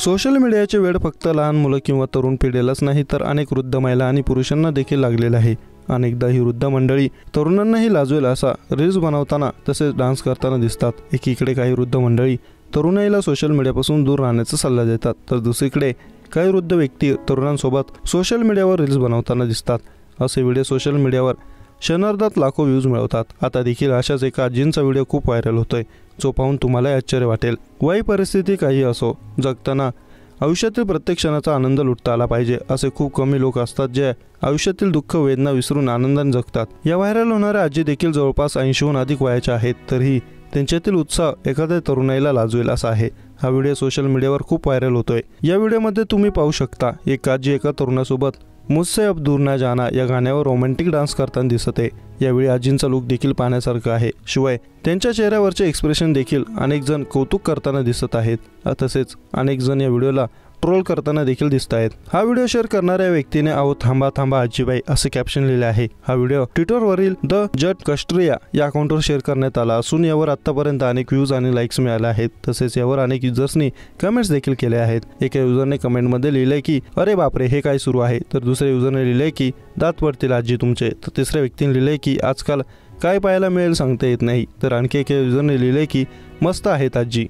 Social मीडियाचे वेड फक्त लहान मुलं किंवा तरुण पिढीलाच नाही तर अनेक वृद्ध महिला आणि पुरुषांना देखील लागलेले आहे। अनेकदा ही वृद्ध मंडळी तरुणांनाही लाजवेल असा रील्स बनवताना तसेच डान्स करताना दिसतात। एकीकडे काही वृद्ध मंडळी तरुणाईला सोशल मीडियापासून दूर राहण्याचा सल्ला देतात, तर दुसरीकडे काही वृद्ध व्यक्ती तरुणांसोबत सोशल मीडियावर रील्स बनवताना दिसतात। असे व्हिडिओ सोशल मीडियावर क्षणार्धात लाखो व्ह्यूज मिळवतात। आता देखील अशाच एका आजींचा व्हिडिओ खूप व्हायरल होतोय, जो पाहून तुम्हाला आश्चर्य वाटेल। वय परिस्थिती काही असो, जगताना आयुष्यातील प्रत्येक क्षणाचा आनंद लुटता आला पाहिजे असे खूप कमी लोक असतात जे आयुष्यातील दुःख वेदना विसरून आनंदाने जगतात। या व्हायरल होणाऱ्या आजी देखील जवळपास 80हून अधिक वयाच्या आहेत, तरीही त्यांच्यातील उत्साह एखाद्या तरुणाईला लाजवेल असा आहे। हा व्हिडिओ सोशल मीडियावर खूप व्हायरल होतोय। या व्हिडिओमध्ये तुम्ही पाहू शकता एक आजी एका तरुणासोबत मुझसे अब दूर ना जाना या गाण्यावर रोमॅन्टिक डान्स करताना दिसत आहे। यावेळी आजींचा लुक देखील पाहण्यासारखा आहे, शिवाय त्यांच्या चेहऱ्यावरचे एक्सप्रेशन देखील अनेक जण कौतुक करताना दिसत आहेत। तसेच अनेक जण या व्हिडिओला ट्रोल करताना देखील दिसत आहेत। हा व्हिडिओ शेअर करणाऱ्या व्यक्तीने "अहो थांबा थांबा आजीबाई" असे कॅप्शन लिहिले आहे। हा व्हिडिओ ट्विटरवरील द जट कस्ट्रिया या अकाउंटवर शेअर करण्यात आला असून यावर आतापर्यंत अनेक व्ह्यूज आणि लाईक्स मिळाले आहेत। तसेच यावर अनेक युजर्सनी कमेंट्स देखील केले आहेत। एका युजरने कमेंटमध्ये लिहिले की "अरे बापरे, हे काय सुरू आहे", तर दुसऱ्या युजरने लिहिले की "दात पडतील आजी तुमचे", तर तिसऱ्या व्यक्तीने लिहिले की "आजकाल काय पाहायला मिळेल सांगता येत नाही", तर आणखी एका युजरने लिहिले की "मस्त आहेत आजी".